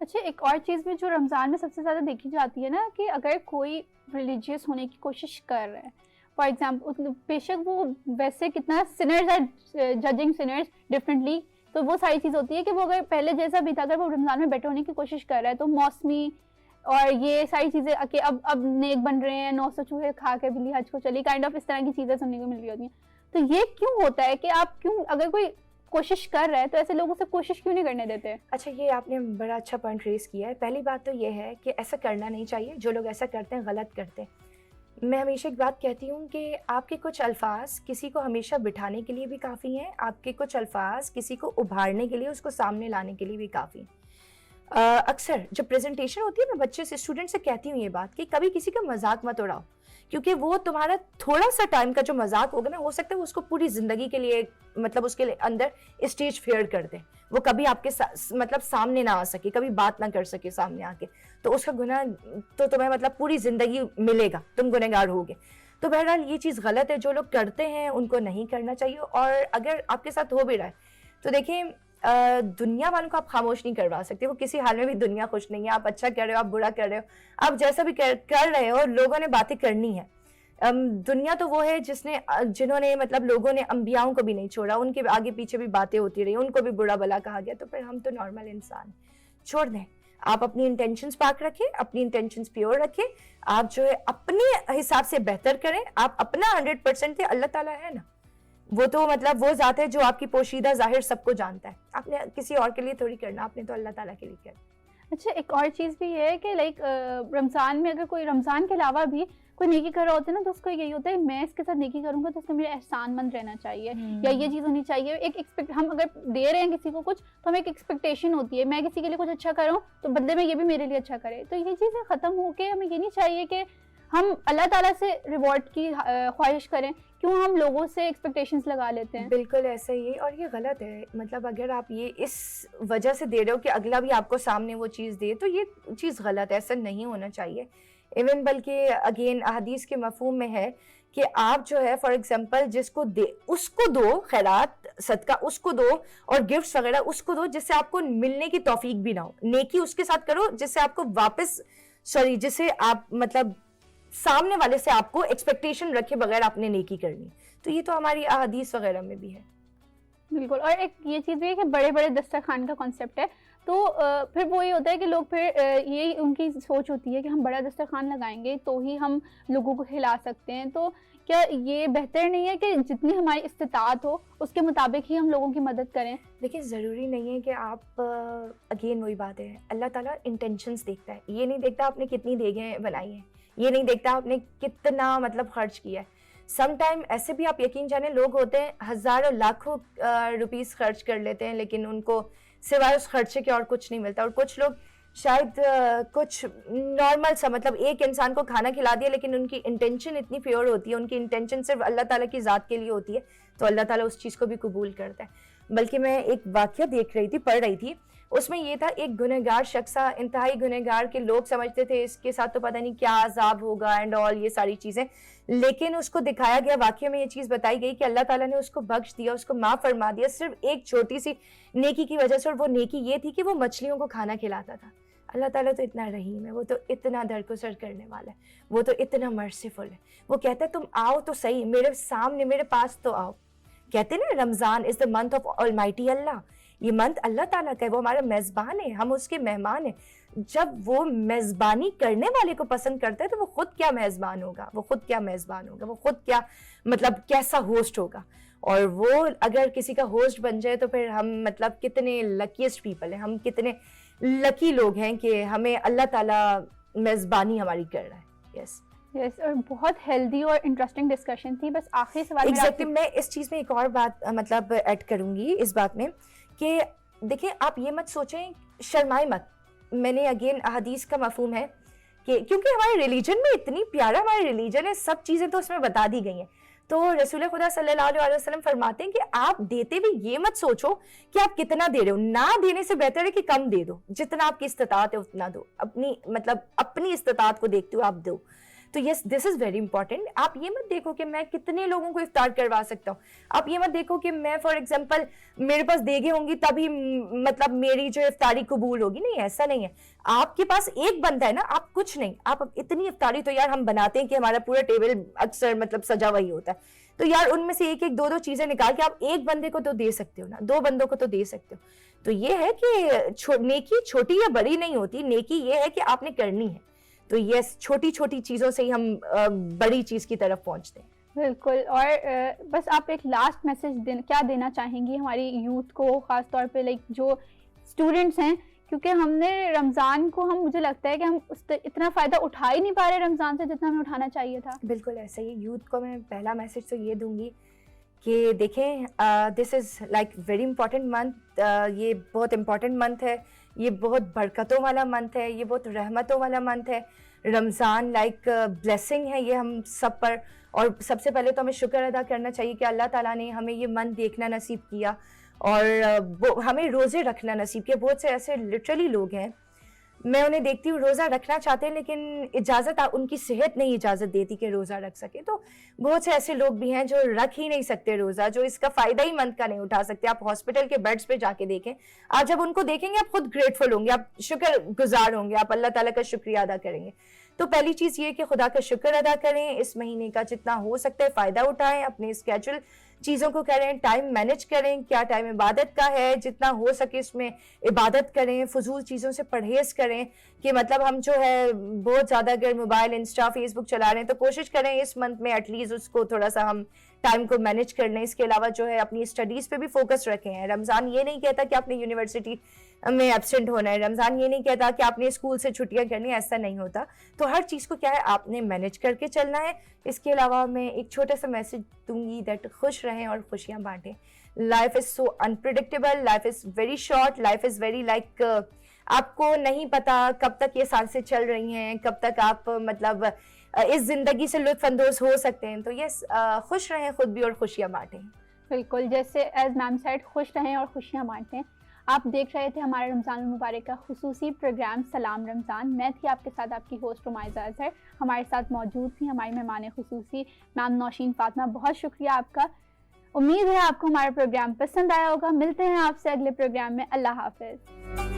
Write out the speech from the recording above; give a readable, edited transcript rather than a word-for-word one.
اچھا ایک اور چیز بھی جو رمضان میں سب سے زیادہ دیکھی جاتی ہے نا کہ اگر کوئی ریلیجیس ہونے کی کوشش کر رہا ہے فار ایگزامپل بے شک وہ ویسے کتنا سنرز ہے ججنگ سنرز ڈفرینٹلی تو وہ ساری چیز ہوتی ہے کہ وہ اگر پہلے جیسا بھی تھا اگر وہ رمضان میں بیٹر ہونے کی کوشش کر رہا ہے تو موسمی اور یہ ساری چیزیں کہ اب نیک بن رہے ہیں 900 چوہے کھا کے بلی حج کو چلی کائنڈ آف اس طرح کی چیزیں سننے کو مل رہی ہوتی ہیں. تو یہ کیوں ہوتا ہے کہ آپ کیوں اگر کوئی کوشش کر رہا ہے تو ایسے لوگوں سے کوشش کیوں نہیں کرنے دیتے؟ اچھا یہ آپ نے بڑا اچھا پوائنٹ ریز کیا ہے. پہلی بات تو یہ ہے کہ ایسا کرنا نہیں چاہیے. جو لوگ ایسا کرتے ہیں غلط کرتے ہیں. میں ہمیشہ ایک بات کہتی ہوں کہ آپ کے کچھ الفاظ کسی کو ہمیشہ بٹھانے کے لیے بھی کافی ہیں, آپ کے کچھ الفاظ کسی کو ابھارنے کے لیے, اس کو سامنے لانے کے لیے بھی کافی ہیں. اکثر جب پریزنٹیشن ہوتی ہے میں بچے سے اسٹوڈنٹ سے کہتی ہوں یہ بات کہ کبھی کسی کا مذاق مت اڑاؤ, کیونکہ وہ تمہارا تھوڑا سا ٹائم کا جو مذاق ہوگا نا ہو سکتا ہے اس کو پوری زندگی کے لیے مطلب اس کے اندر اسٹیج فیئر کر دے, وہ کبھی آپ کے مطلب سامنے نہ آ سکے, کبھی بات نہ کر سکے سامنے آ کے, تو اس کا گناہ تو تمہیں مطلب پوری زندگی ملے گا, تم گنہگار ہوگے. تو بہرحال یہ چیز غلط ہے, جو لوگ کرتے ہیں ان کو نہیں کرنا چاہیے. اور اگر آپ کے ساتھ ہو بھی رہا ہے تو دیکھیں دنیا والوں کو آپ خاموش نہیں کروا سکتے, وہ کسی حال میں بھی دنیا خوش نہیں ہے. آپ اچھا کر رہے ہو, آپ برا کر رہے ہو, آپ جیسا بھی کر رہے ہو, لوگوں نے باتیں کرنی ہے. دنیا تو وہ ہے جنہوں نے مطلب لوگوں نے انبیاؤں کو بھی نہیں چھوڑا, ان کے آگے پیچھے بھی باتیں ہوتی رہی, ان کو بھی برا بلا کہا گیا. تو پھر ہم تو نارمل انسان, چھوڑ دیں. آپ اپنی انٹینشنز پاک رکھیں, اپنی انٹینشنز پیور رکھیں, آپ جو ہے اپنے حساب سے بہتر کریں. آپ اپنا 100% دیں, اللہ تعالیٰ ہے نا, وہ تو مطلب وہ ذات ہے جو آپ کی پوشیدہ ظاہر سب کو جانتا ہے. آپ نے کسی اور کے لیے تھوڑی کرنا, آپ نے تو اللہ تعالیٰ کے لیے کرنا. اچھا ایک اور چیز بھی ہے کہ لائک رمضان میں اگر کوئی رمضان کے علاوہ بھی کوئی نیکی کر رہا ہوتا ہے نا تو اس کو یہی ہوتا ہے میں اس کے ساتھ نیکی کروں گا تو اس کو میرا احسان مند رہنا چاہیے, یا یہ چیز ہونی چاہیے. ہم اگر دے رہے ہیں کسی کو کچھ تو ہمیں ایک ایکسپیکٹیشن ہوتی ہے میں کسی کے لیے کچھ اچھا کروں تو بدلے میں یہ بھی میرے لیے اچھا کرے. تو یہ چیزیں ختم ہو کے ہمیں یہ نہیں چاہیے کہ ہم اللہ تعالیٰ سے ریوارڈ کی خواہش کریں, کیوں ہم لوگوں سے ایکسپیکٹیشنز لگا لیتے ہیں. بالکل ایسا ہی, اور یہ غلط ہے. مطلب اگر آپ یہ اس وجہ سے دے رہے ہو کہ اگلا بھی آپ کو سامنے وہ چیز دے, تو یہ چیز غلط ہے, ایسا نہیں ہونا چاہیے. ایون بلکہ اگین احادیث کے مفہوم میں ہے کہ آپ جو ہے فار ایگزامپل جس کو دے اس کو دو, خیرات صدقہ اس کو دو, اور گفٹس وغیرہ اس کو دو جس سے آپ کو ملنے کی توفیق بھی نہ ہو. نیکی اس کے ساتھ کرو جس سے آپ کو واپس جسے آپ مطلب سامنے والے سے آپ کو ایکسپیکٹیشن رکھے بغیر آپ نے نیکی کرنی. تو یہ تو ہماری احادیث وغیرہ میں بھی ہے. بالکل. اور ایک یہ چیز بھی ہے کہ بڑے بڑے دسترخوان کا کانسیپٹ ہے, تو پھر وہی ہوتا ہے کہ لوگ پھر یہی ان کی سوچ ہوتی ہے کہ ہم بڑا دسترخوان لگائیں گے تو ہی ہم لوگوں کو کھلا سکتے ہیں. تو کیا یہ بہتر نہیں ہے کہ جتنی ہماری استطاعت ہو اس کے مطابق ہی ہم لوگوں کی مدد کریں؟ لیکن ضروری نہیں ہے کہ آپ اگین وہی بات ہے, اللہ تعالیٰ انٹینشنز دیکھتا ہے. یہ نہیں دیکھتا آپ نے کتنی دیگیں بنائی ہیں, یہ نہیں دیکھتا آپ نے کتنا مطلب خرچ کیا ہے. سم ٹائم ایسے بھی آپ یقین جانیں لوگ ہوتے ہیں ہزاروں لاکھوں روپیز خرچ کر لیتے ہیں لیکن ان کو سوائے اس خرچے کے اور کچھ نہیں ملتا. اور کچھ لوگ شاید کچھ نارمل سا مطلب ایک انسان کو کھانا کھلا دیا لیکن ان کی انٹینشن اتنی پیور ہوتی ہے, ان کی انٹینشن صرف اللہ تعالیٰ کی ذات کے لیے ہوتی ہے, تو اللہ تعالیٰ اس چیز کو بھی قبول کرتا ہے. بلکہ میں ایک واقعہ دیکھ رہی تھی, پڑھ رہی تھی, اس میں یہ تھا ایک گنہگار شخص, انتہائی گنہگار کے لوگ سمجھتے تھے اس کے ساتھ تو پتہ نہیں کیا عذاب ہوگا اینڈ آل یہ ساری چیزیں, لیکن اس کو دکھایا گیا واقعے میں یہ چیز بتائی گئی کہ اللہ تعالیٰ نے اس کو بخش دیا, اس کو معاف فرما دیا صرف ایک چھوٹی سی نیکی کی وجہ سے. اور وہ نیکی یہ تھی کہ وہ مچھلیوں کو کھانا کھلاتا تھا. اللہ تعالیٰ تو اتنا رحیم ہے, وہ تو اتنا درگزر کرنے والا ہے, وہ تو اتنا مرسیفل ہے. وہ کہتا ہے تم آؤ تو صحیح میرے سامنے, میرے پاس تو آؤ. کہتے ہیں نا رمضان از دا منتھ آف آلمائٹی اللہ, یہ منتھ اللہ تعالیٰ کا ہے, وہ ہمارا میزبان ہے, ہم اس کے مہمان ہیں. جب وہ میزبانی کرنے والے کو پسند کرتا ہے تو وہ خود کیا میزبان ہوگا, وہ خود کیا میزبان ہوگا, وہ خود کیا مطلب کیسا ہوسٹ ہوگا. اور وہ اگر کسی کا ہوسٹ بن جائے تو پھر ہم مطلب کتنے لکیسٹ پیپل ہیں, ہم کتنے لکی لوگ ہیں کہ ہمیں اللہ تعالیٰ میزبانی ہماری کر رہا ہے. یس اور بہت ہیلدی اور انٹرسٹنگ ڈسکشن تھی. بس آخری سوال ایگزیکٹلی میں اس چیز میں ایک اور بات مطلب ایڈ کروں گی اس بات میں کہ دیکھیں آپ یہ مت سوچیں, شرمائے مت. میں نے اگین احادیث کا مفہوم ہے کہ کیونکہ ہمارے ریلیجن میں اتنی پیارا ہمارے ریلیجن ہے, سب چیزیں تو اس میں بتا دی گئی ہیں. تو رسول خدا صلی اللہ علیہ وسلم فرماتے ہیں کہ آپ دیتے بھی یہ مت سوچو کہ آپ کتنا دے رہے ہو, نہ دینے سے بہتر ہے کہ کم دے دو, جتنا آپ کی استطاعت ہے اتنا دو, اپنی مطلب اپنی استطاعت کو دیکھتے ہو آپ دو. تو یس دس از ویری امپورٹنٹ. آپ یہ مت دیکھو کہ میں کتنے لوگوں کو افطار کروا سکتا ہوں, آپ یہ مت دیکھو کہ میں فار ایگزامپل میرے پاس دیگیں ہوں گی تبھی مطلب میری جو افطاری قبول ہوگی. نہیں, ایسا نہیں ہے. آپ کے پاس ایک بندہ ہے نا, آپ کچھ نہیں, آپ اتنی افطاری تو یار ہم بناتے ہیں کہ ہمارا پورا ٹیبل اکثر مطلب سجا ہوا ہی ہوتا ہے. تو یار ان میں سے ایک ایک دو دو چیزیں نکال کے آپ ایک بندے کو تو دے سکتے ہو نا, 2 بندوں کو تو دے سکتے ہو. تو یہ ہے کہ نیکی چھوٹی یا بڑی نہیں ہوتی, نیکی یہ ہے کہ آپ نے کرنی ہے. تو یس, چھوٹی چھوٹی چیزوں سے ہی ہم بڑی چیز کی طرف پہنچتے ہیں. بالکل. اور بس آپ ایک لاسٹ میسج کیا دینا چاہیں گی ہماری یوتھ کو, خاص طور پہ لائک جو اسٹوڈنٹس ہیں, کیونکہ ہم نے رمضان کو مجھے لگتا ہے کہ ہم اتنا فائدہ اٹھا ہی نہیں پا رہے رمضان سے جتنا ہمیں اٹھانا چاہیے تھا. بالکل ایسا ہی. یوتھ کو میں پہلا میسج تو یہ دوں گی کہ دیکھیں this is like very important month. یہ بہت امپورٹنٹ منتھ ہے, یہ بہت برکتوں والا منتھ ہے, یہ بہت رحمتوں والا منتھ ہے. رمضان لائک بلیسنگ ہے یہ ہم سب پر. اور سب سے پہلے تو ہمیں شکر ادا کرنا چاہیے کہ اللہ تعالیٰ نے ہمیں یہ منتھ دیکھنا نصیب کیا اور ہمیں روزے رکھنا نصیب کیا. بہت سے ایسے لٹرلی لوگ ہیں, میں انہیں دیکھتی ہوں روزہ رکھنا چاہتے ہیں لیکن اجازت ان کی صحت نہیں اجازت دیتی کہ روزہ رکھ سکے. تو بہت سے ایسے لوگ بھی ہیں جو رکھ ہی نہیں سکتے روزہ, جو اس کا فائدہ ہی منتھ کا نہیں اٹھا سکتے. آپ ہاسپٹل کے بیڈس پہ جا کے دیکھیں, آپ جب ان کو دیکھیں گے آپ خود گریٹفل ہوں گے, آپ شکر گزار ہوں گے, آپ اللہ تعالیٰ کا شکریہ ادا کریں گے. تو پہلی چیز یہ کہ خدا کا شکر ادا کریں, اس مہینے کا جتنا ہو سکتا ہے فائدہ اٹھائیں, اپنے اسکیجول چیزوں کو کریں, ٹائم مینیج کریں. کیا ٹائم عبادت کا ہے, جتنا ہو سکے اس میں عبادت کریں, فضول چیزوں سے پرہیز کریں. کہ مطلب ہم جو ہے بہت زیادہ اگر موبائل انسٹا فیس بک چلا رہے ہیں تو کوشش کریں اس منتھ میں ایٹ لیسٹ اس کو تھوڑا سا ہم ٹائم کو مینیج کر لیں. اس کے علاوہ جو ہے اپنی اسٹڈیز پہ بھی فوکس رکھیں ہیں. رمضان یہ نہیں کہتا کہ آپ نے یونیورسٹی میں ایبسینٹ ہونا ہے, رمضان یہ نہیں کہتا کہ آپ نے اسکول سے چھٹیاں کرنی, ایسا نہیں ہوتا. تو ہر چیز کو کیا ہے آپ نے مینیج کر کے چلنا ہے. اس کے علاوہ میں ایک چھوٹا سا میسج دوں گی دیٹ خوش رہیں اور خوشیاں بانٹیں. Life is so unpredictable, life is very short, life is very like آپ کو نہیں پتا کب تک یہ سانسیں چل رہی ہیں, کب تک آپ مطلب اس زندگی سے لطف اندوز ہو سکتے ہیں. تو یس خوش رہیں خود بھی اور خوشیاں بانٹیں. بالکل, جیسے ایز میم سیڈ خوش رہیں اور خوشیاں بانٹیں. آپ دیکھ رہے تھے ہمارے رمضان المبارک کا خصوصی پروگرام سلام رمضان. میں تھی آپ کے ساتھ آپ کی ہوسٹ رمائزہ اظہر. ہمارے ساتھ موجود تھی ہماری مہمان خصوصی میم نوشین فاطمہ. بہت شکریہ آپ کا. امید ہے آپ کو ہمارا پروگرام پسند آیا ہوگا. ملتے ہیں آپ سے اگلے پروگرام میں. اللہ حافظ.